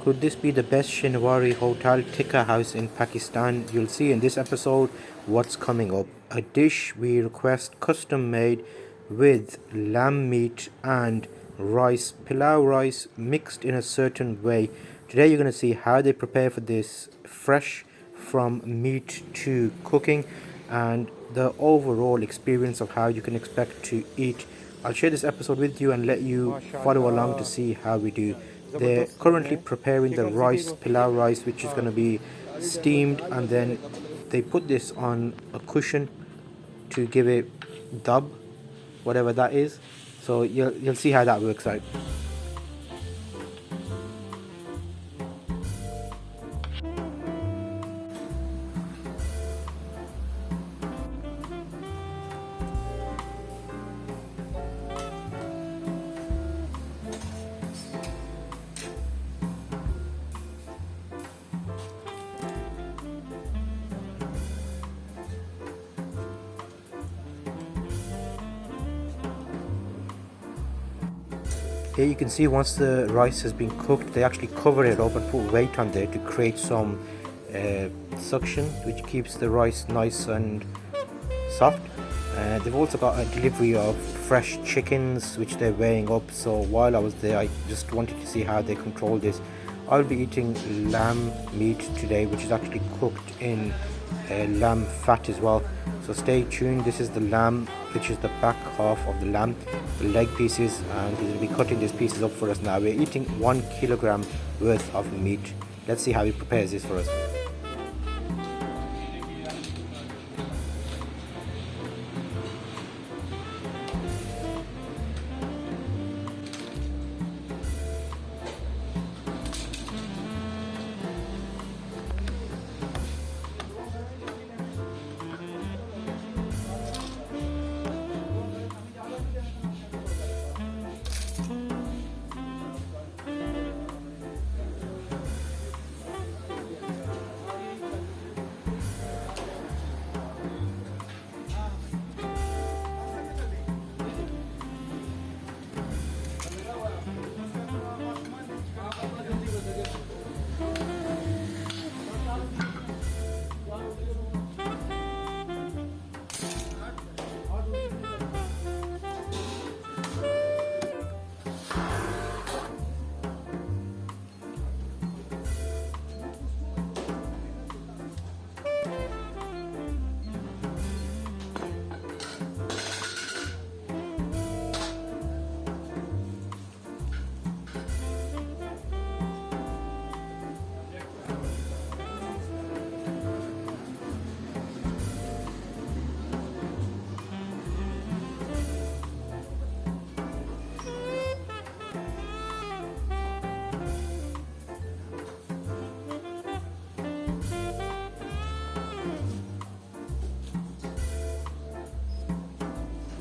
Could this be the best Shinwari hotel tikka house in Pakistan? You'll see in this episode what's coming up. A dish we request custom made with lamb meat and rice, pilau rice mixed in a certain way. Today you're going to see how they prepare for this fresh from meat to cooking and the overall experience of how you can expect to eat. I'll share this episode with you and let you follow along to see how we do. They're currently preparing the rice, pilau rice, which is going to be steamed, and then they put this on a cushion to give it dub, whatever that is. So you'll see how that works out. Here you can see once the rice has been cooked, they actually cover it up and put weight on there to create some suction, which keeps the rice nice and soft. They've also got a delivery of fresh chickens, which they're weighing up. So while I was there, I just wanted to see how they control this. I'll be eating lamb meat today, which is actually cooked in lamb fat as well. So stay tuned. This is the lamb, which is the back half of the lamb, the leg pieces, and he's going to be cutting these pieces up for us now. We're eating 1 kilogram worth of meat. Let's see how he prepares this for us.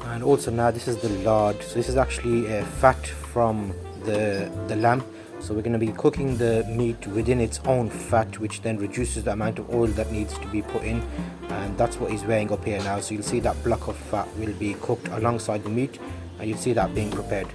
And also now this is the lard, so this is actually fat from the lamb. So we're going to be cooking the meat within its own fat, which then reduces the amount of oil that needs to be put in, and that's what is weighing up here now. So you'll see that block of fat will be cooked alongside the meat, and you'll see that being prepared.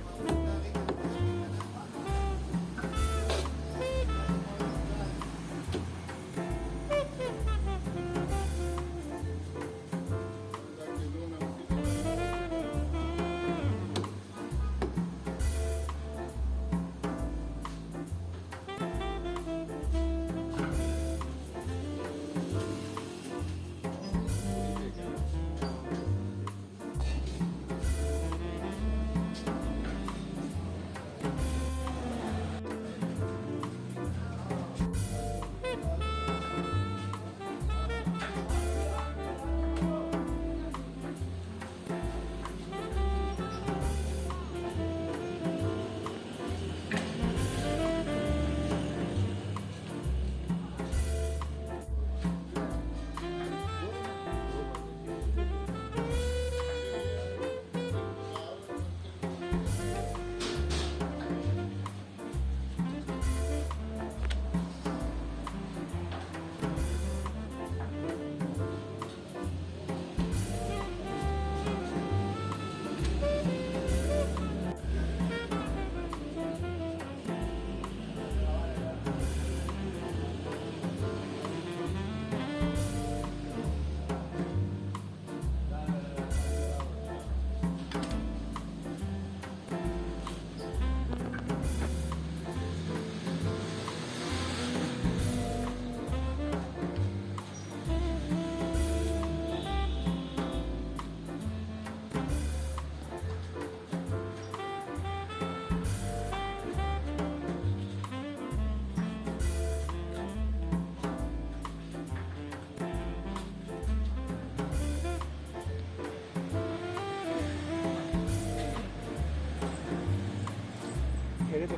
So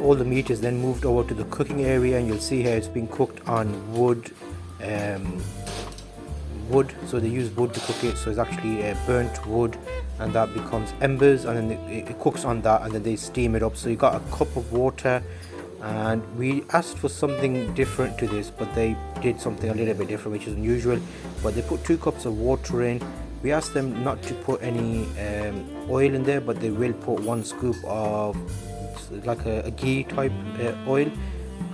all the meat is then moved over to the cooking area, and you'll see here it's being cooked on wood. So they use wood to cook it, so it's actually burnt wood, and that becomes embers, and then it cooks on that, and then they steam it up. So you got a cup of water, and we asked for something different to this, but they did something a little bit different, which is unusual. But they put 2 cups of water in. We asked them not to put any oil in there, but they will put 1 scoop of like a ghee type oil,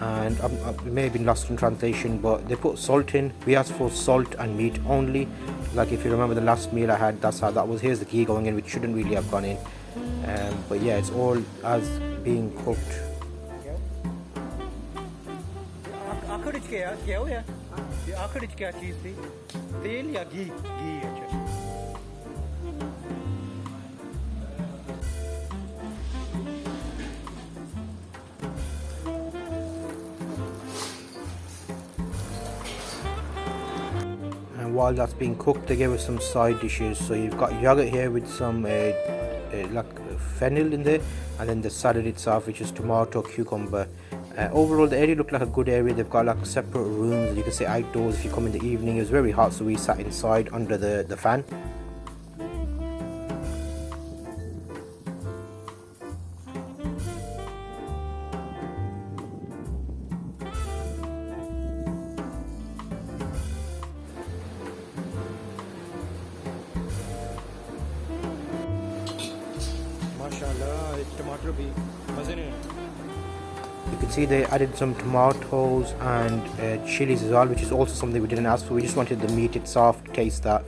and it may have been lost in translation, but they put salt in. We asked for salt and meat only. Like if you remember the last meal I had, that's how that was. Here's the ghee going in, which shouldn't really have gone in, but yeah, it's all as being cooked. And while that's being cooked, they gave us some side dishes. So you've got yogurt here with some like fennel in there, and then the salad itself, which is tomato, cucumber. Overall, the area looked like a good area. They've got like separate rooms. You can say outdoors if you come in the evening. It was very hot, so we sat inside under the fan. You can see they added some tomatoes and chilies as well, which is also something we didn't ask for. We just wanted the meat itself to taste that.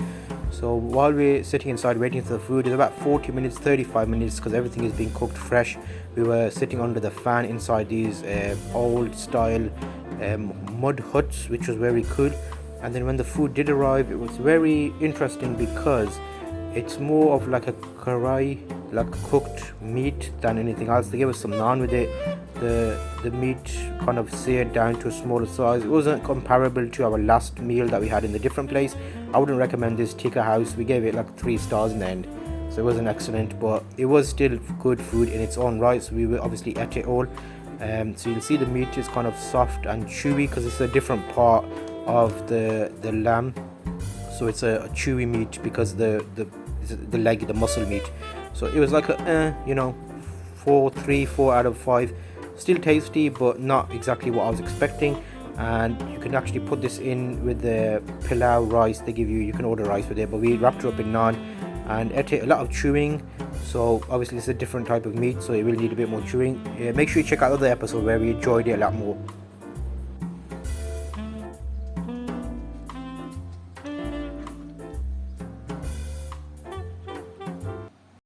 So while we're sitting inside waiting for the food, it's about 40 minutes, 35 minutes, because everything is being cooked fresh. We were sitting under the fan inside these old style mud huts, which was very cool. And then when the food did arrive, it was very interesting because it's more of like a karai, like cooked meat, than anything else. They gave us some naan with it. The meat kind of seared down to a smaller size. It wasn't comparable to our last meal that we had in the different place. I wouldn't recommend this tikka house. We gave it like 3 stars in the end, so it wasn't excellent, but it was still good food in its own right. So we will obviously ate it all. So you'll see the meat is kind of soft and chewy because it's a different part of the lamb. So it's a chewy meat because the leg, the muscle meat. So it was like a 4 out of 5. Still tasty, but not exactly what I was expecting. And you can actually put this in with the pilau rice they give you. You can order rice with it, but we wrapped it up in naan and ate it. A lot of chewing, so obviously it's a different type of meat, so it will need a bit more chewing. Make sure you check out other episodes where we enjoyed it a lot more.